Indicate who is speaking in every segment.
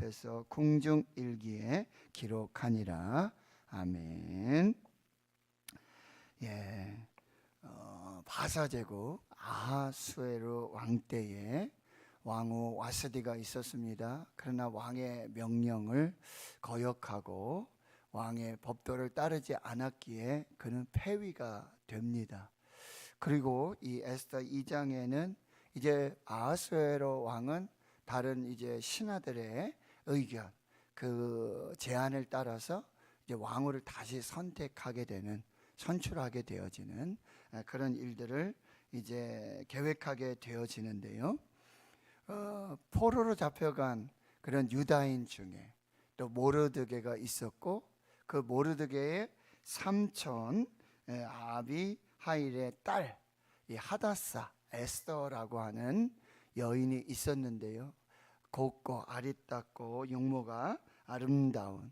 Speaker 1: 앞에서 궁중일기에 기록하니라. 아멘. 예, 바사제국 아하수에로 왕 때에 왕후 와스디가 있었습니다. 그러나 왕의 명령을 거역하고 왕의 법도를 따르지 않았기에 그는 폐위가 됩니다. 그리고 이 에스더 2장에는 이제 아하수에로 왕은 다른 이제 신하들의 의견, 그 제안을 따라서 이제 왕후를 다시 선출하게 되어지는 그런 일들을 이제 계획하게 되어지는데요. 포로로 잡혀간 그런 유다인 중에 또 모르드게가 있었고, 그 모르드게의 삼촌 아비하일의 딸 이 하다사 에스더라고 하는 여인이 있었는데요. 곱고 아리따고 용모가 아름다운,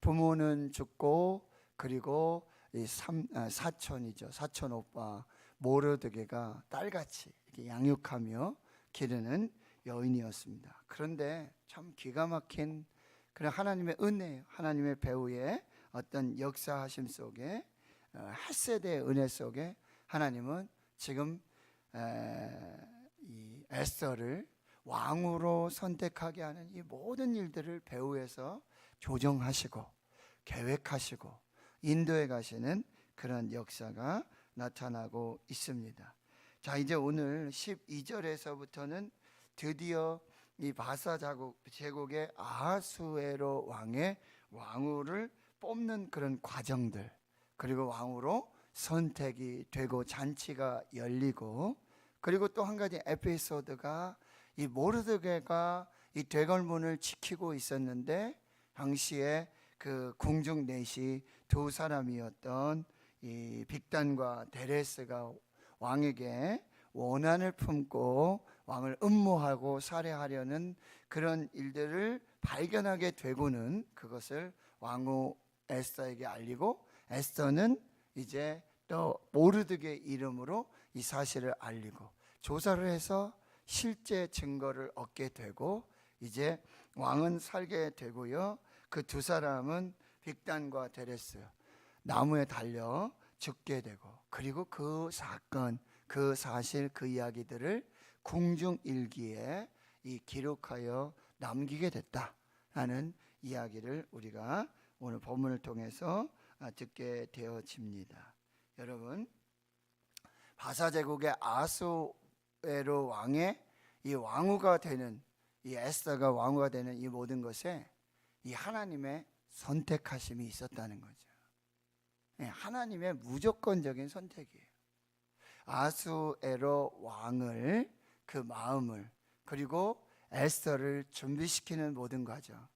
Speaker 1: 부모는 죽고 그리고 이 사촌이죠. 사촌 오빠 모르드게가 딸같이 이렇게 양육하며 기르는 여인이었습니다. 그런데 참 기가 막힌 그런 하나님의 은혜, 하나님의 배후의 어떤 역사하심 속에, 헷세대의 은혜 속에 하나님은 지금 이 에스더를 왕으로 선택하게 하는 이 모든 일들을 배후에서 조정하시고 계획하시고 인도해 가시는 그런 역사가 나타나고 있습니다. 자, 이제 오늘 12절에서부터는 드디어 이 바사 제국의 아하수에로 왕의 왕후를 뽑는 그런 과정들, 그리고 왕후로 선택이 되고 잔치가 열리고, 그리고 또 한 가지 에피소드가 이 모르드게가 이 대궐문을 지키고 있었는데 당시에 그 궁중 넷이 두 사람이었던 이 빅단과 데레스가 왕에게 원한을 품고 왕을 음모하고 살해하려는 그런 일들을 발견하게 되고는 그것을 왕후 에스더에게 알리고, 에스더는 이제 또 모르드게 이름으로 이 사실을 알리고 조사를 해서 실제 증거를 얻게 되고, 이제 왕은 살게 되고요. 그 두 사람은 빅단과 데레스 나무에 달려 죽게 되고, 그리고 그 사건, 그 사실, 그 이야기들을 궁중일기에 이 기록하여 남기게 됐다라는 이야기를 우리가 오늘 본문을 통해서 듣게 되어집니다. 여러분, 바사제국의 아하수에로 왕의 이 왕후가 되는, 이 에스더가 왕후가 되는 이 모든 것에 이 하나님의 선택하심이 있었다는 거죠. 하나님의 무조건적인 선택이에요. 아하수에로 왕을, 그 마음을, 그리고 에스더를 준비시키는 모든 과정,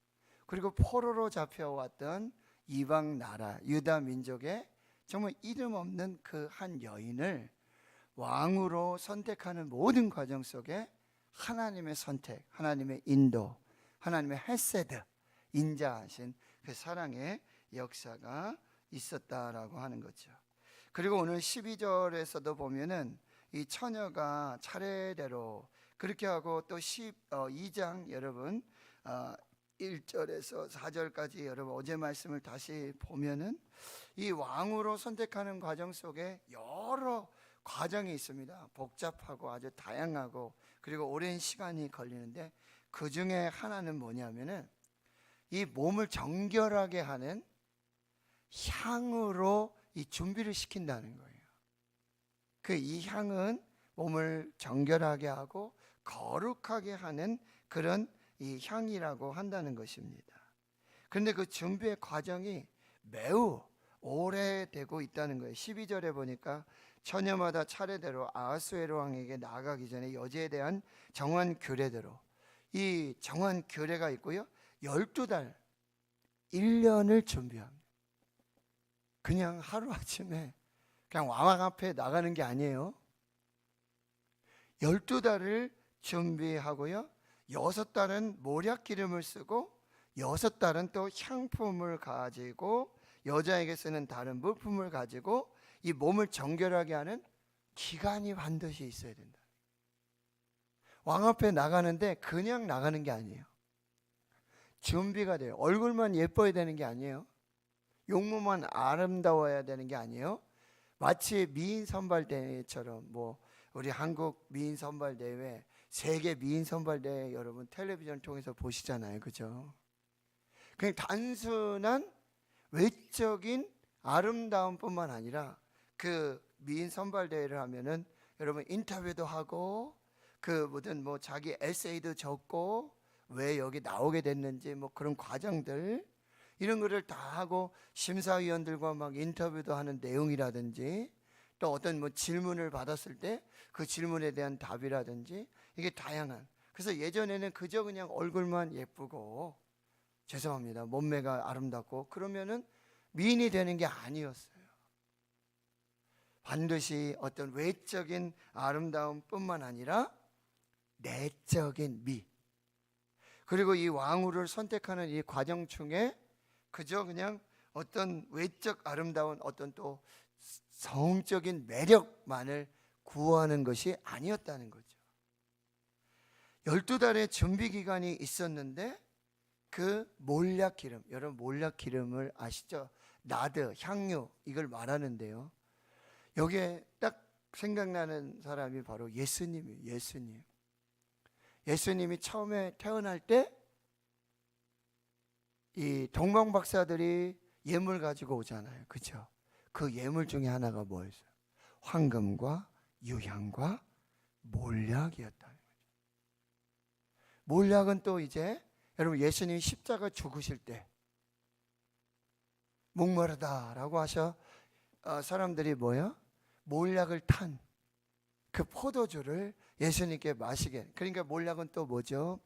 Speaker 1: 그리고 포로로 잡혀왔던 이방 나라 유다 민족의 정말 이름 없는 그 한 여인을 왕으로 선택하는 모든 과정 속에 하나님의 선택, 하나님의 인도, 하나님의 헤세드, 인자하신 그 사랑의 역사가 있었다라고 하는 거죠. 그리고 오늘 12절에서도 보면은 이 처녀가 차례대로 그렇게 하고, 또 12장 여러분 1절에서 4절까지 여러분 어제 말씀을 다시 보면은 이 왕으로 선택하는 과정 속에 여러 과정이 있습니다. 복잡하고 아주 다양하고 그리고 오랜 시간이 걸리는데, 그 중에 하나는 뭐냐면은 이 몸을 정결하게 하는 향으로 이 준비를 시킨다는 거예요. 그 이 향은 몸을 정결하게 하고 거룩하게 하는 그런 이 향이라고 한다는 것입니다. 그런데 그 준비의 과정이 매우 오래되고 있다는 거예요. 12절에 보니까 처녀마다 차례대로 아하수에로 왕에게 나아가기 전에 여제에 대한 정한 규례대로, 이 정한 규례가 있고요, 12달 1년을 준비합니다. 그냥 하루아침에 그냥 왕 앞에 나가는 게 아니에요. 12달을 준비하고요, 6달은 모략 기름을 쓰고 6달은 또 향품을 가지고 여자에게 쓰는 다른 물품을 가지고 이 몸을 정결하게 하는 기간이 반드시 있어야 된다. 왕 앞에 나가는데 그냥 나가는 게 아니에요. 준비가 돼요. 얼굴만 예뻐야 되는 게 아니에요. 용모만 아름다워야 되는 게 아니에요. 마치 미인 선발대회처럼, 뭐 우리 한국 미인 선발대회, 세계 미인 선발대회 여러분 텔레비전 통해서 보시잖아요. 그죠? 그냥 단순한 외적인 아름다움뿐만 아니라 그 미인 선발대회를 하면은 여러분 인터뷰도 하고 그 뭐든 자기 에세이도 적고 왜 여기 나오게 됐는지 뭐 그런 과정들 이런 거를 다 하고 심사위원들과 막 인터뷰도 하는 내용이라든지 또 어떤 질문을 받았을 때 그 질문에 대한 답이라든지 이게 다양한. 그래서 예전에는 그저 그냥 얼굴만 예쁘고 죄송합니다 몸매가 아름답고 그러면은 미인이 되는 게 아니었어요. 반드시 어떤 외적인 아름다움뿐만 아니라 내적인 미, 그리고 이 왕후를 선택하는 이 과정 중에 그저 그냥 어떤 외적 아름다운 어떤 또 성적인 매력만을 구하는 것이 아니었다는 거죠. 12달의 준비 기간이 있었는데 그 몰약 기름, 여러분 몰약 기름을 아시죠? 나드, 향유 이걸 말하는데요. 여기에 딱 생각나는 사람이 바로 예수님이에요. 예수님이 처음에 태어날 때 이 동방 박사들이 예물 가지고 오잖아요. 그렇죠? 그 예물 중에 하나가 뭐였어요? 황금과 유향과 몰약이었다는 거죠. 몰약은 또 이제 여러분 예수님이 십자가 죽으실 때 목마르다라고 하셔 사람들이 뭐요? 몰약을 탄 그 포도주를 예수님께 마시게. 그러니까 몰약은 또 뭐죠?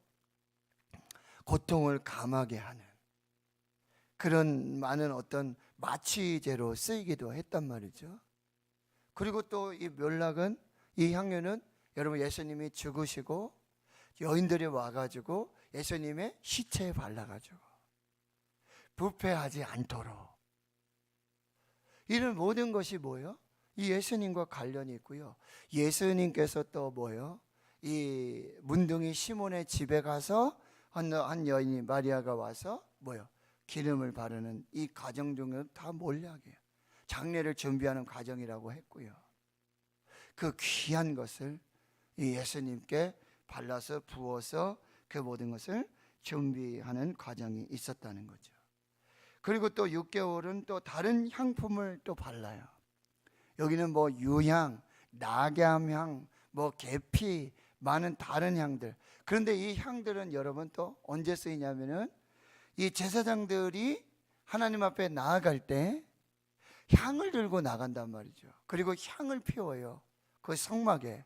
Speaker 1: 고통을 감하게 하는 그런 많은 어떤 마취제로 쓰이기도 했단 말이죠. 그리고 또 이 몰약은 이 향유는 여러분 예수님이 죽으시고 여인들이 와가지고 예수님의 시체에 발라가지고 부패하지 않도록 이런 모든 것이 뭐예요? 이 예수님과 관련이 있고요. 예수님께서 또 뭐예요? 이 문둥이 시몬의 집에 가서 한 여인이 마리아가 와서 뭐예요? 기름을 바르는 이 과정 중에는 다 몰약이에요. 장례를 준비하는 과정이라고 했고요. 그 귀한 것을 이 예수님께 발라서 부어서 그 모든 것을 준비하는 과정이 있었다는 거죠. 그리고 또 6개월은 또 다른 향품을 또 발라요. 여기는 뭐 유향, 낙엽향, 뭐 계피, 많은 다른 향들. 그런데 이 향들은 여러분 또 언제 쓰이냐면은 이 제사장들이 하나님 앞에 나아갈 때 향을 들고 나간단 말이죠. 그리고 향을 피워요. 그 성막에.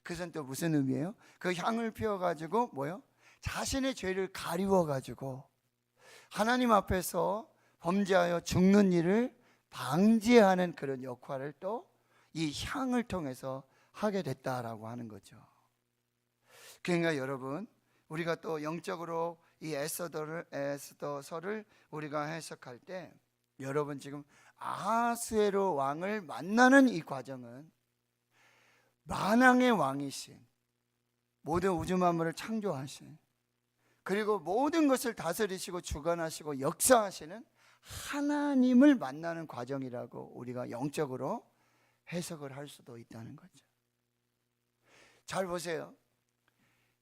Speaker 1: 그것은 또 무슨 의미예요? 그 향을 피워가지고 뭐요? 자신의 죄를 가리워가지고 하나님 앞에서 범죄하여 죽는 일을 방지하는 그런 역할을 또 이 향을 통해서 하게 됐다라고 하는 거죠. 그러니까 여러분 우리가 또 영적으로 이 에스더서를 우리가 해석할 때 여러분 지금 아하스웨로 왕을 만나는 이 과정은 만왕의 왕이신 모든 우주 만물을 창조하신 그리고 모든 것을 다스리시고 주관하시고 역사하시는 하나님을 만나는 과정이라고 우리가 영적으로 해석을 할 수도 있다는 거죠. 잘 보세요.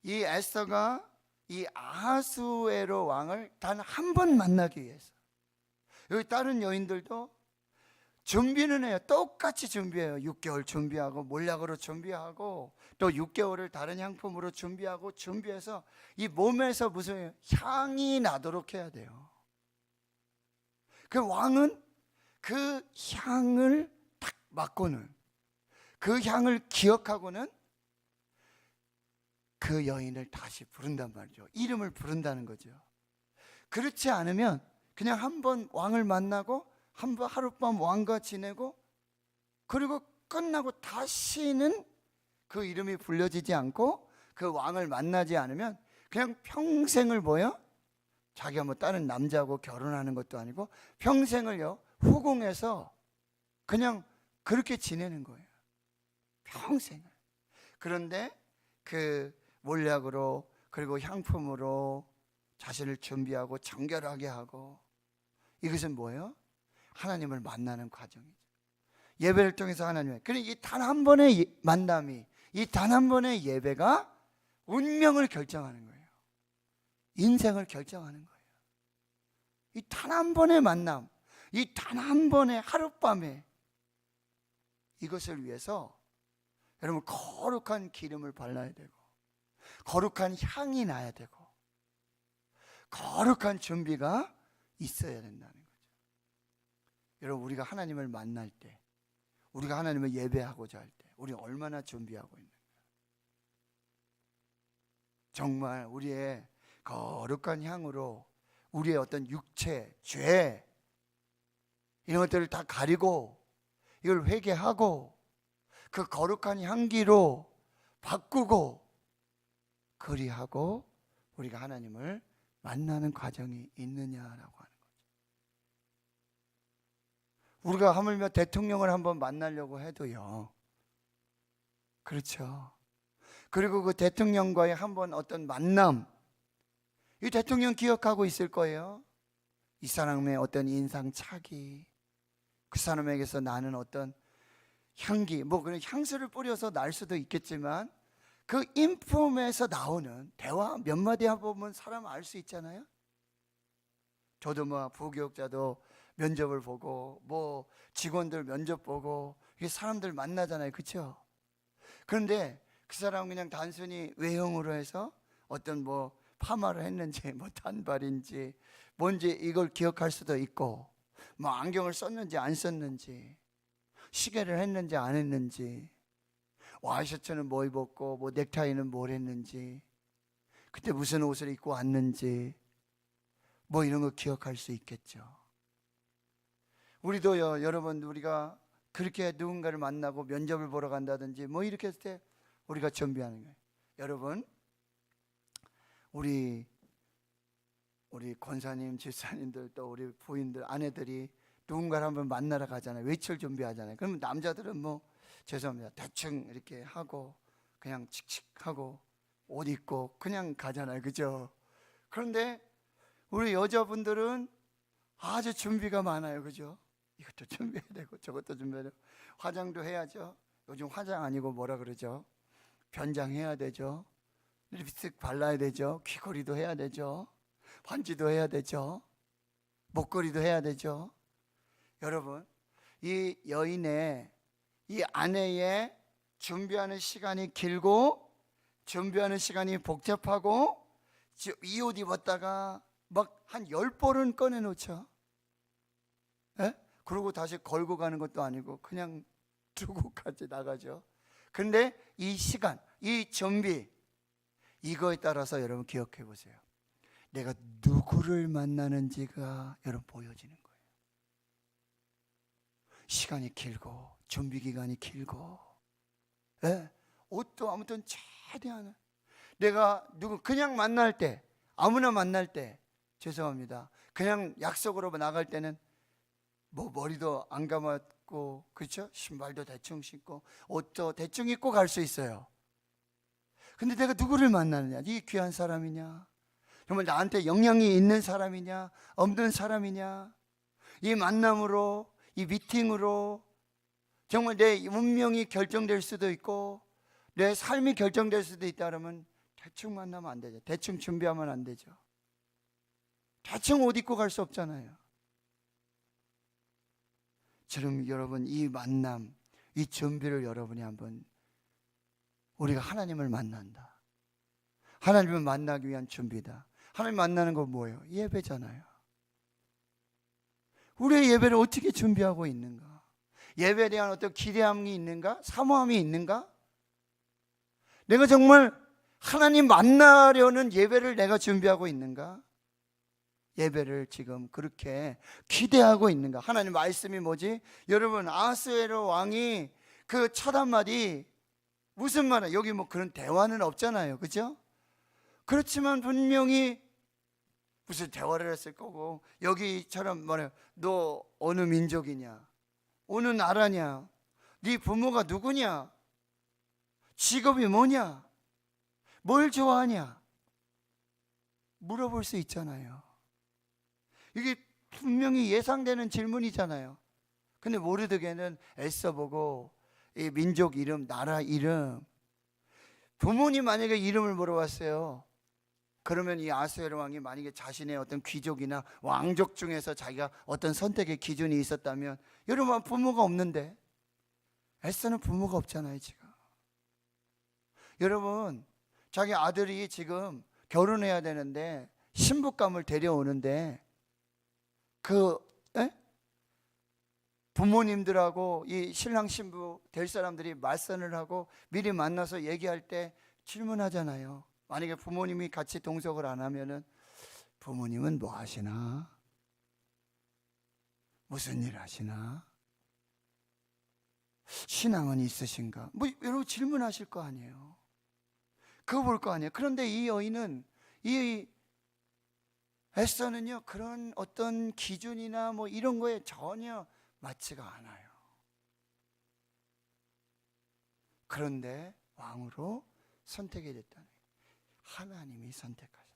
Speaker 1: 이 에스더가 이 아하스웨로 왕을 단 한 번 만나기 위해서 여기 다른 여인들도 준비는 해요. 똑같이 준비해요. 6개월 준비하고 몰약으로 준비하고 또 6개월을 다른 향품으로 준비해서 이 몸에서 무슨 향이 나도록 해야 돼요. 그 왕은 그 향을 딱 맡고는 그 향을 기억하고는 그 여인을 다시 부른단 말이죠. 이름을 부른다는 거죠. 그렇지 않으면 그냥 한 번 왕을 만나고 한 번 하룻밤 왕과 지내고 그리고 끝나고 다시는 그 이름이 불려지지 않고 그 왕을 만나지 않으면 그냥 평생을 뭐요? 자기가 뭐 다른 남자하고 결혼하는 것도 아니고 평생을요 후궁에서 그냥 그렇게 지내는 거예요. 평생을. 그런데 그 몰약으로 그리고 향품으로 자신을 준비하고 정결하게 하고, 이것은 뭐예요? 하나님을 만나는 과정이죠. 예배를 통해서 하나님을, 그러니까 이 단 한 번의 만남이, 이 단 한 번의 예배가 운명을 결정하는 거예요. 인생을 결정하는 거예요. 이 단 한 번의 만남, 이 단 한 번의 하룻밤에, 이것을 위해서 여러분 거룩한 기름을 발라야 되고, 거룩한 향이 나야 되고, 거룩한 준비가 있어야 된다는 거죠. 여러분, 우리가 하나님을 만날 때, 우리가 하나님을 예배하고자 할 때 우리 얼마나 준비하고 있는가. 정말 우리의 거룩한 향으로 우리의 어떤 육체, 죄, 이런 것들을 다 가리고 이걸 회개하고 그 거룩한 향기로 바꾸고 그리하고 우리가 하나님을 만나는 과정이 있느냐라고 하는 거죠. 우리가 하물며 대통령을 한번 만나려고 해도요, 그렇죠. 그리고 그 대통령과의 한번 어떤 만남, 이 대통령 기억하고 있을 거예요. 이 사람의 어떤 인상착의, 그 사람에게서 나는 어떤 향기, 뭐 그런 향수를 뿌려서 날 수도 있겠지만 그 인품에서 나오는 대화 몇 마디 해보면 사람 알 수 있잖아요. 저도 뭐 부교육자도 면접을 보고 뭐 직원들 면접 보고 이게 사람들 만나잖아요, 그렇죠? 그런데 그 사람은 그냥 단순히 외형으로 해서 어떤 뭐 파마를 했는지 뭐 단발인지 뭔지 이걸 기억할 수도 있고, 뭐 안경을 썼는지 안 썼는지, 시계를 했는지 안 했는지, 와이셔츠는 뭐 입었고 뭐 넥타이는 뭘 했는지, 그때 무슨 옷을 입고 왔는지, 뭐 이런 거 기억할 수 있겠죠. 우리도요, 여러분, 우리가 그렇게 누군가를 만나고 면접을 보러 간다든지 뭐 이렇게 했을 때 우리가 준비하는 거예요. 여러분, 우리 권사님, 집사님들, 또 우리 부인들, 아내들이 누군가를 한번 만나러 가잖아요. 외출 준비하잖아요. 그러면 남자들은 뭐 죄송합니다, 대충 이렇게 하고 그냥 칙칙하고 옷 입고 그냥 가잖아요, 그죠? 그런데 우리 여자분들은 아주 준비가 많아요, 그죠? 이것도 준비해야 되고 저것도 준비해야 되고, 화장도 해야죠. 요즘 화장 아니고 뭐라 그러죠? 변장해야 되죠. 립스틱 발라야 되죠. 귀걸이도 해야 되죠. 반지도 해야 되죠. 목걸이도 해야 되죠. 여러분, 이 여인의, 이 아내의 준비하는 시간이 길고 준비하는 시간이 복잡하고, 이 옷 입었다가 막 한 10벌은 꺼내놓죠. 예? 그리고 다시 걸고 가는 것도 아니고 그냥 두고 같이 나가죠. 그런데 이 시간, 이 준비, 이거에 따라서 여러분 기억해 보세요. 내가 누구를 만나는지가 여러분 보여지는 거예요. 시간이 길고 준비 기간이 길고, 예? 옷도 아무튼 최대한, 내가 누구 그냥 만날 때, 아무나 만날 때, 죄송합니다, 그냥 약속으로 나갈 때는 뭐 머리도 안 감았고, 그렇죠? 신발도 대충 신고 옷도 대충 입고 갈 수 있어요. 근데 내가 누구를 만나느냐, 이 귀한 사람이냐, 정말 나한테 영향이 있는 사람이냐 없는 사람이냐, 이 만남으로, 이 미팅으로 정말 내 운명이 결정될 수도 있고 내 삶이 결정될 수도 있다 그러면 대충 만나면 안 되죠. 대충 준비하면 안 되죠. 대충 옷 입고 갈 수 없잖아요. 지금 여러분, 이 만남, 이 준비를 여러분이 한번, 우리가 하나님을 만난다, 하나님을 만나기 위한 준비다. 하나님 만나는 건 뭐예요? 예배잖아요. 우리의 예배를 어떻게 준비하고 있는가? 예배에 대한 어떤 기대함이 있는가? 사모함이 있는가? 내가 정말 하나님 만나려는 예배를 내가 준비하고 있는가? 예배를 지금 그렇게 기대하고 있는가? 하나님 말씀이 뭐지? 여러분, 아하스웨로 왕이 그 첫 한마디 무슨 말이야? 여기 뭐 그런 대화는 없잖아요, 그죠? 그렇지만 분명히 무슨 대화를 했을 거고, 여기처럼 뭐래, 너 어느 민족이냐, 어느 나라냐, 네 부모가 누구냐, 직업이 뭐냐, 뭘 좋아하냐, 물어볼 수 있잖아요. 이게 분명히 예상되는 질문이잖아요. 근데 모르드게는 애써보고 이 민족 이름, 나라 이름, 부모님 만약에 이름을 물어봤어요. 그러면 이 아수에로 왕이 만약에 자신의 어떤 귀족이나 왕족 중에서 자기가 어떤 선택의 기준이 있었다면, 여러분 부모가 없는데, 에스더는 부모가 없잖아요 지금. 여러분 자기 아들이 지금 결혼해야 되는데 신부감을 데려오는데 그 부모님들하고 이 신랑 신부 될 사람들이 말선을 하고 미리 만나서 얘기할 때 질문하잖아요. 만약에 부모님이 같이 동석을 안 하면은 부모님은 뭐 하시나? 무슨 일 하시나? 신앙은 있으신가? 뭐 여러 질문하실 거 아니에요. 그거 볼 거 아니에요. 그런데 이 여인은, 이 에스더는요, 그런 어떤 기준이나 뭐 이런 거에 전혀 맞지가 않아요. 그런데 왕으로 선택이 됐다는 거예요. 하나님이 선택하셨다.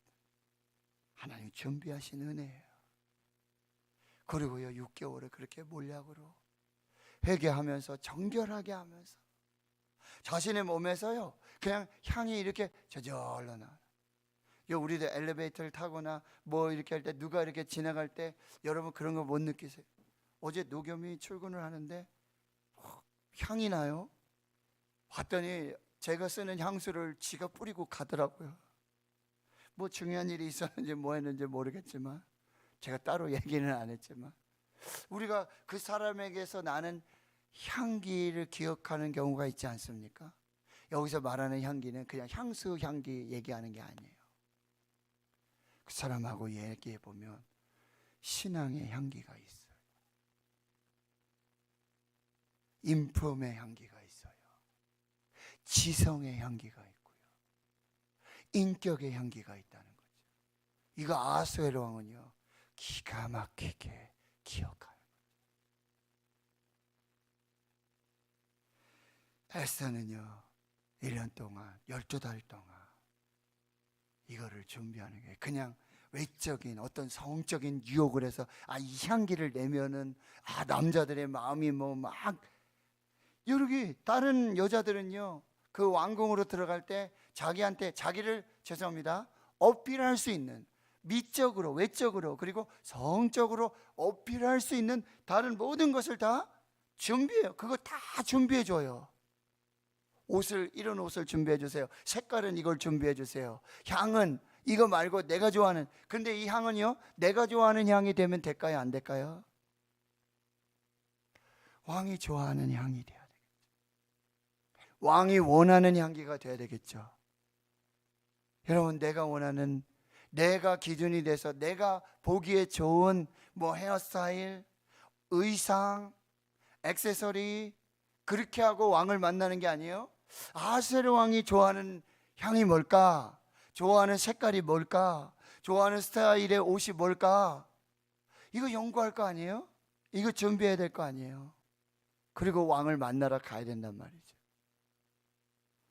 Speaker 1: 하나님이 준비하신 은혜예요. 그리고요 6개월을 그렇게 몰약으로 회개하면서 정결하게 하면서 자신의 몸에서요 그냥 향이 이렇게 저절로 나요. 우리도 엘리베이터를 타거나 뭐 이렇게 할 때 누가 이렇게 지나갈 때 여러분 그런 거 못 느끼세요? 어제 노겸이 출근을 하는데 향이 나요. 봤더니 제가 쓰는 향수를 지가 뿌리고 가더라고요. 뭐 중요한 일이 있었는지 뭐 했는지 모르겠지만, 제가 따로 얘기는 안 했지만, 우리가 그 사람에게서 나는 향기를 기억하는 경우가 있지 않습니까? 여기서 말하는 향기는 그냥 향수 향기 얘기하는 게 아니에요. 그 사람하고 얘기해 보면 신앙의 향기가 있어요. 인품의 향기가 있어요. 지성의 향기가 있고요. 인격의 향기가 있다는 거죠. 이거 아수에로 왕은요 기가 막히게 기억하는 거죠. 에스더는요 1년 동안 12달 동안 이거를 준비하는 게 그냥 외적인 어떤 성적인 유혹을 해서 이 향기를 내면은 남자들의 마음이 뭐 막 여기 다른 여자들은요 그 왕궁으로 들어갈 때 자기한테 자기를 죄송합니다 어필할 수 있는 미적으로 외적으로 그리고 성적으로 어필할 수 있는 다른 모든 것을 다 준비해요. 그거 다 준비해 줘요. 옷을 이런 옷을 준비해 주세요. 색깔은 이걸 준비해 주세요. 향은 이거 말고 내가 좋아하는, 근데 이 향은요 내가 좋아하는 향이 되면 될까요 안 될까요? 왕이 좋아하는 향이 돼야 되겠죠. 왕이 원하는 향기가 돼야 되겠죠. 여러분 내가 원하는, 내가 기준이 돼서 내가 보기에 좋은 뭐 헤어스타일, 의상, 액세서리 그렇게 하고 왕을 만나는 게 아니에요. 아수에로 왕이 좋아하는 향이 뭘까? 좋아하는 색깔이 뭘까? 좋아하는 스타일의 옷이 뭘까? 이거 연구할 거 아니에요? 이거 준비해야 될 거 아니에요? 그리고 왕을 만나러 가야 된단 말이죠.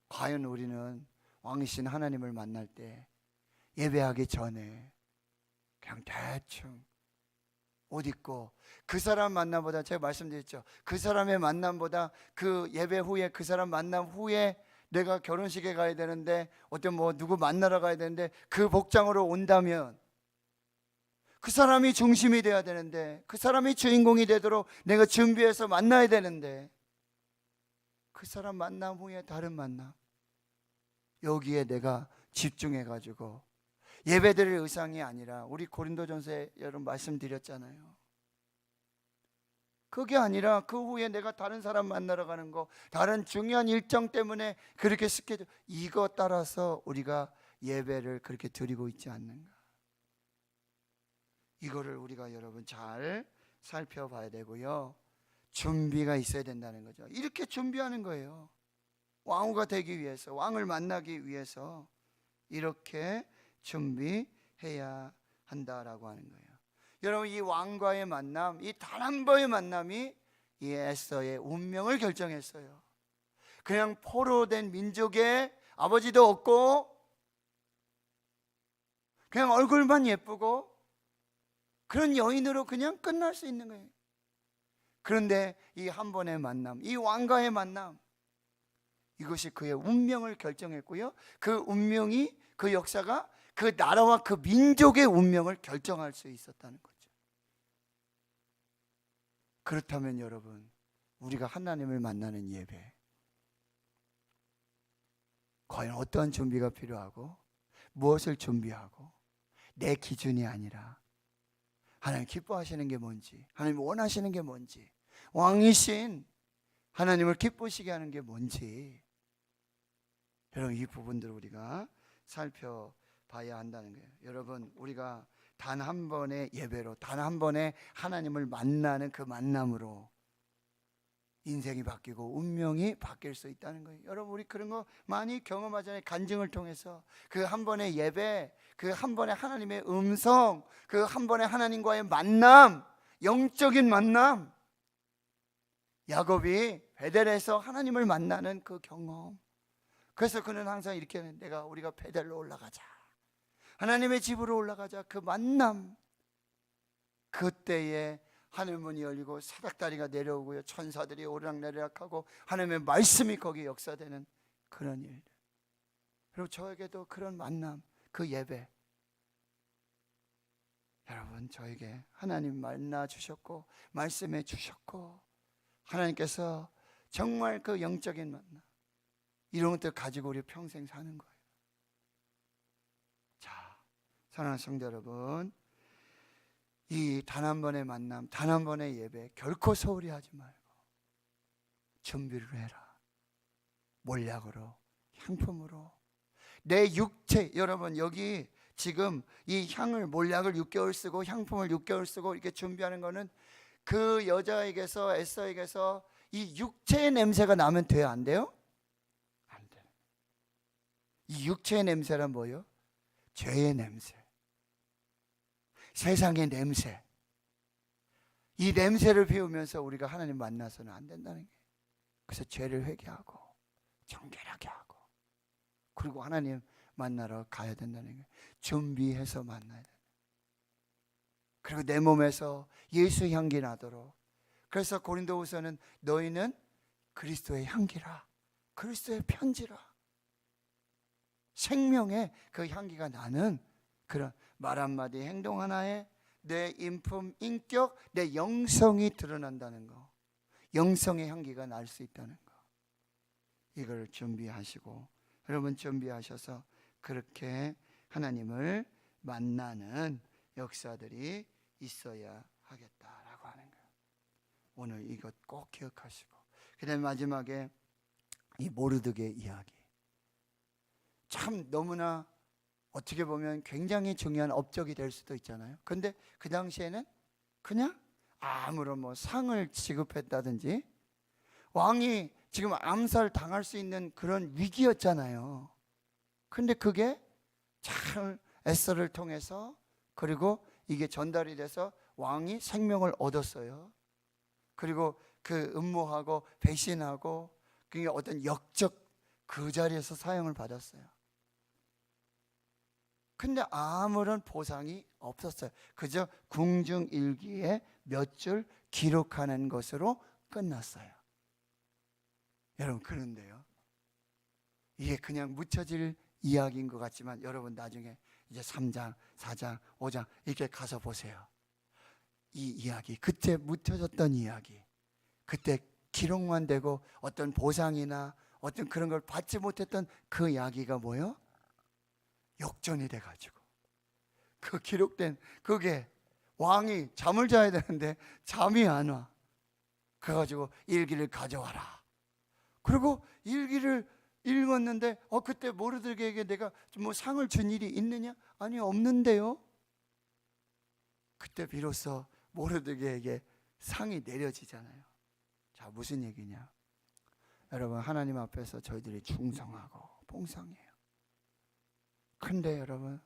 Speaker 1: 과연 우리는 왕이신 하나님을 만날 때 예배하기 전에 그냥 대충 옷 입고 그 사람 만남보다, 제가 말씀드렸죠, 그 사람의 만남보다 그 예배 후에 그 사람 만남 후에 내가 결혼식에 가야 되는데 어떤 뭐 누구 만나러 가야 되는데 그 복장으로 온다면 그 사람이 중심이 돼야 되는데 그 사람이 주인공이 되도록 내가 준비해서 만나야 되는데 그 사람 만남 후에 다른 만남, 여기에 내가 집중해 가지고 예배드릴 의상이 아니라, 우리 고린도전서에 여러분 말씀드렸잖아요. 그게 아니라 그 후에 내가 다른 사람 만나러 가는 거, 다른 중요한 일정 때문에 그렇게 스케줄, 이거 따라서 우리가 예배를 그렇게 드리고 있지 않는가? 이거를 우리가 여러분 잘 살펴봐야 되고요. 준비가 있어야 된다는 거죠. 이렇게 준비하는 거예요. 왕후가 되기 위해서, 왕을 만나기 위해서 이렇게 준비해야 한다라고 하는 거예요. 여러분 이 왕과의 만남, 이 단 한 번의 만남이 이 에스더의 운명을 결정했어요. 그냥 포로된 민족의 아버지도 없고 그냥 얼굴만 예쁘고 그런 여인으로 그냥 끝날 수 있는 거예요. 그런데 이 한 번의 만남, 이 왕과의 만남, 이것이 그의 운명을 결정했고요, 그 운명이, 그 역사가 그 나라와 그 민족의 운명을 결정할 수 있었다는 거죠. 그렇다면 여러분, 우리가 하나님을 만나는 예배, 과연 어떠한 준비가 필요하고 무엇을 준비하고, 내 기준이 아니라 하나님 기뻐하시는 게 뭔지, 하나님 원하시는 게 뭔지, 왕이신 하나님을 기쁘시게 하는 게 뭔지, 여러분 이 부분들을 우리가 살펴봐야 한다는 거예요. 여러분, 우리가 단 한 번의 예배로, 단 한 번의 하나님을 만나는 그 만남으로 인생이 바뀌고 운명이 바뀔 수 있다는 거예요. 여러분, 우리 그런 거 많이 경험하잖아요. 간증을 통해서 그 한 번의 예배, 그 한 번의 하나님의 음성, 그 한 번의 하나님과의 만남, 영적인 만남, 야곱이 베델에서 하나님을 만나는 그 경험. 그래서 그는 항상 이렇게 하는, 우리가 베델로 올라가자, 하나님의 집으로 올라가자. 그 만남, 그때에 하늘문이 열리고 사닥다리가 내려오고요, 천사들이 오르락내리락하고 하나님의 말씀이 거기에 역사되는 그런 일. 그리고 저에게도 그런 만남, 그 예배, 여러분 저에게 하나님 만나 주셨고 말씀해 주셨고, 하나님께서 정말 그 영적인 만남, 이런 것들 가지고 우리 평생 사는 거예요. 자, 사랑하는 성도 여러분, 이 단 한 번의 만남, 단 한 번의 예배 결코 소홀히 하지 말고 준비를 해라. 몰약으로, 향품으로, 내 육체. 여러분, 여기 지금 이 향을, 몰약을 6개월 쓰고 향품을 6개월 쓰고 이렇게 준비하는 거는 그 여자에게서, 에스더에게서 이 육체의 냄새가 나면 돼요, 안 돼요? 안 돼요. 이 육체의 냄새란 뭐예요? 죄의 냄새, 세상의 냄새. 이 냄새를 피우면서 우리가 하나님 만나서는 안 된다는 거예요. 그래서 죄를 회개하고 정결하게 하고, 그리고 하나님 만나러 가야 된다는 거예요. 준비해서 만나야 돼요. 그리고 내 몸에서 예수 향기 나도록. 그래서 고린도후서는 너희는 그리스도의 향기라, 그리스도의 편지라, 생명의 그 향기가 나는 그런 말 한마디, 행동 하나에 내 인품, 인격, 내 영성이 드러난다는 거, 영성의 향기가 날 수 있다는 거, 이걸 준비하시고, 여러분 준비하셔서 그렇게 하나님을 만나는 역사들이 있어야 하겠다라고 하는 거예요. 오늘 이것 꼭 기억하시고, 그 다음에 마지막에 이 모르드게 이야기, 참 너무나 어떻게 보면 굉장히 중요한 업적이 될 수도 있잖아요. 근데 그 당시에는 그냥 아무런 상을 지급했다든지, 왕이 지금 암살 당할 수 있는 그런 위기였잖아요. 근데 그게 잘 에스더를 통해서, 그리고 이게 전달이 돼서 왕이 생명을 얻었어요. 그리고 그 음모하고 배신하고 그게 어떤 역적, 그 자리에서 사형을 받았어요. 근데 아무런 보상이 없었어요. 그저 궁중일기에 몇 줄 기록하는 것으로 끝났어요. 여러분, 그런데요, 이게 그냥 묻혀질 이야기인 것 같지만, 여러분 나중에 이제 3장, 4장, 5장 이렇게 가서 보세요. 이 이야기, 그때 묻혀졌던 이야기, 그때 기록만 되고 어떤 보상이나 어떤 그런 걸 받지 못했던 그 이야기가 뭐예요? 역전이 돼가지고, 그 기록된 그게, 왕이 잠을 자야 되는데 잠이 안 와. 그래가지고 일기를 가져와라. 그리고 일기를 읽었는데 그때 모르드게에게 내가 상을 준 일이 있느냐? 아니, 없는데요. 그때 비로소 모르드게에게 상이 내려지잖아요. 자, 무슨 얘기냐? 여러분, 하나님 앞에서 저희들이 충성하고 봉상해요. 근데 여러분,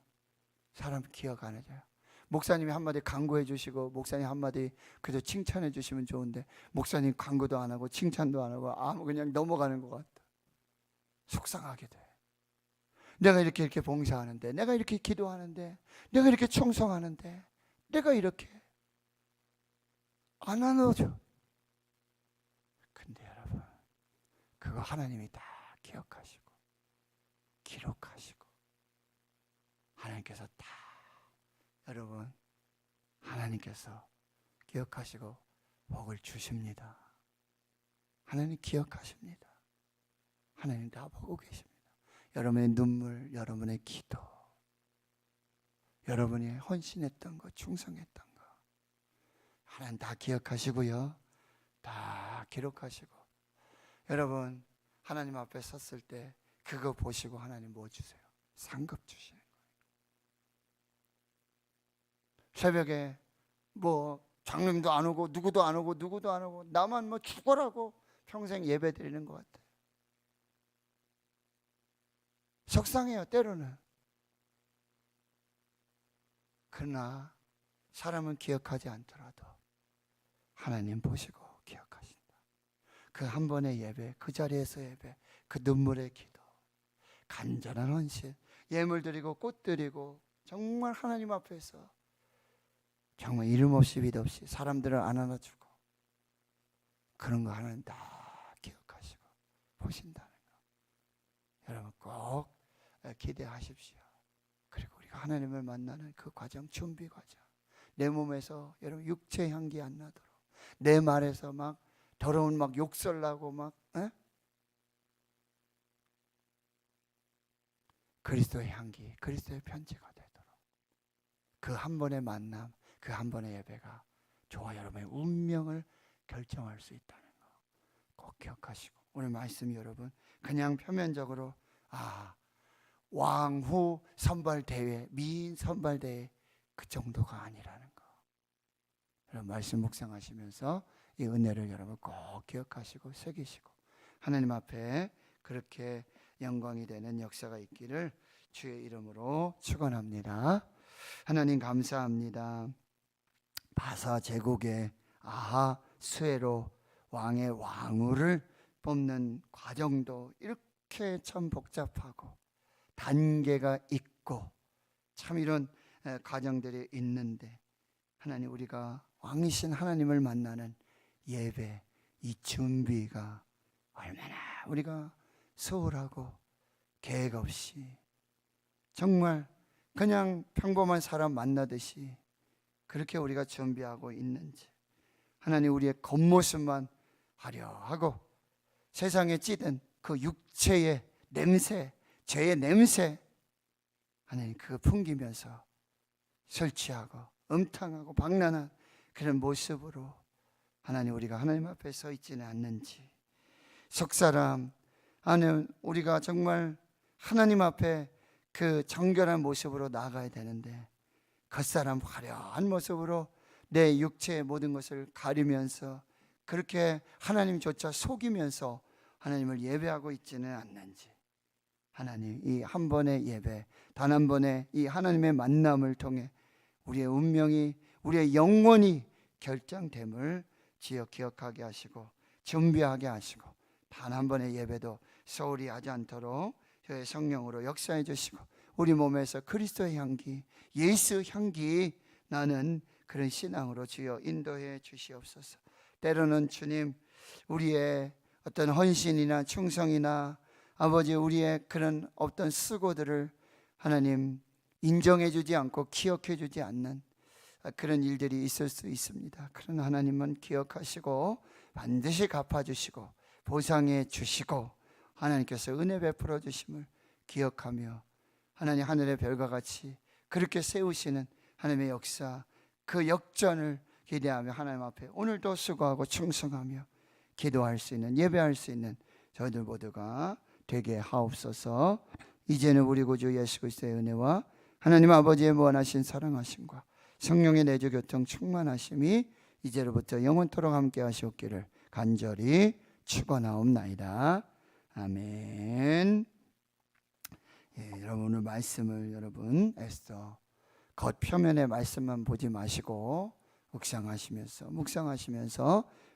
Speaker 1: 사람 기억 안 해줘요. 목사님이 한마디 강구해 주시고, 목사님 한마디 그저 칭찬해 주시면 좋은데, 목사님 강구도 안 하고 칭찬도 안 하고 그냥 넘어가는 것 같다. 속상하게 돼. 내가 이렇게 봉사하는데, 내가 이렇게 기도하는데, 내가 이렇게 충성하는데, 내가 이렇게 안 나눠줘. 근데 여러분, 그거 하나님이 다 기억하시고 기록하시고 하나님께서 다, 여러분, 하나님께서 기억하시고 복을 주십니다. 하나님 기억하십니다. 하나님 다 보고 계십니다. 여러분의 눈물, 여러분의 기도, 여러분이 헌신했던 거, 충성했던 거 하나님 다 기억하시고요, 다 기록하시고, 여러분 하나님 앞에 섰을 때 그거 보시고 하나님 뭐 주세요? 상급 주시는 거예요. 새벽에 뭐 장로님도 안 오고 누구도 안 오고 나만 뭐 죽어라고 평생 예배 드리는 것 같아요. 속상해요, 때로는. 그러나 사람은 기억하지 않더라도 하나님 보시고 기억하신다. 그 한 번의 예배, 그 자리에서 예배, 그 눈물의 기도, 간절한 헌신, 예물 드리고 꽃 드리고 정말 하나님 앞에서 정말 이름 없이 빚 없이 사람들을 안 안아주고 그런 거 하나님 다 기억하시고 보신다는 거, 여러분 꼭 기대하십시오. 그리고 우리가 하나님을 만나는 그 과정, 준비 과정, 내 몸에서 여러분 육체 향기 안 나도록, 내 말에서 막 더러운 막 욕설 나고 막 그리스도의 향기, 그리스도의 편지가 되도록 그 한 번의 만남, 그 한 번의 예배가 저와 여러분의 운명을 결정할 수 있다는 거 꼭 기억하시고, 오늘 말씀 여러분 그냥 표면적으로 왕후 선발대회, 미인 선발대회 그 정도가 아니라는 거, 여러분 말씀 묵상하시면서 이 은혜를 여러분 꼭 기억하시고 새기시고 하나님 앞에 그렇게 영광이 되는 역사가 있기를 주의 이름으로 축원합니다. 하나님 감사합니다. 바사 제국의 수헤로 왕의 왕후를 뽑는 과정도 이렇게 참 복잡하고 단계가 있고 참 이런 과정들이 있는데, 하나님 우리가 왕이신 하나님을 만나는 예배, 이 준비가 얼마나 우리가 소홀하고 계획 없이 정말 그냥 평범한 사람 만나듯이 그렇게 우리가 준비하고 있는지, 하나님 우리의 겉모습만 화려하고 세상에 찌든 그 육체의 냄새, 죄의 냄새 하나님 그거 풍기면서 술 취하고 음탕하고 방란한 그런 모습으로 하나님 우리가 하나님 앞에 서 있지는 않는지, 속사람 하나님 우리가 정말 하나님 앞에 그 정결한 모습으로 나아가야 되는데 겉사람 화려한 모습으로 내 육체의 모든 것을 가리면서 그렇게 하나님조차 속이면서 하나님을 예배하고 있지는 않는지, 하나님 이 한 번의 예배, 단 한 번의 이 하나님의 만남을 통해 우리의 운명이, 우리의 영혼이 결정됨을 지어 기억하게 하시고 준비하게 하시고, 단 한 번의 예배도 소홀히 하지 않도록 저의 성령으로 역사해 주시고 우리 몸에서 그리스도의 향기, 예수 향기 나는 그런 신앙으로 주여 인도해 주시옵소서. 때로는 주님 우리의 어떤 헌신이나 충성이나 아버지 우리의 그런 어떤 수고들을 하나님 인정해 주지 않고 기억해 주지 않는 그런 일들이 있을 수 있습니다. 그런 하나님은 기억하시고 반드시 갚아주시고 보상해 주시고 하나님께서 은혜 베풀어 주심을 기억하며 하나님 하늘의 별과 같이 그렇게 세우시는 하나님의 역사, 그 역전을 기대하며 하나님 앞에 오늘도 수고하고 충성하며 기도할 수 있는, 예배할 수 있는 저희들 모두가 되게 하옵소서. 이제는 우리 구주 예수 그리스도의 은혜와 하나님 아버지의 무한하신 사랑하심과 성령의 내주 교통 충만하심이 이제로부터 영원토록 함께 하시옵기를 간절히 축원하옵나이다. 아멘. 여러분 오늘 말씀을 여러분 에스더 겉표면의 말씀만 보지 마시고 묵상하시면서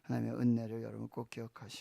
Speaker 1: 하나님의 은혜를 여러분 꼭 기억하시고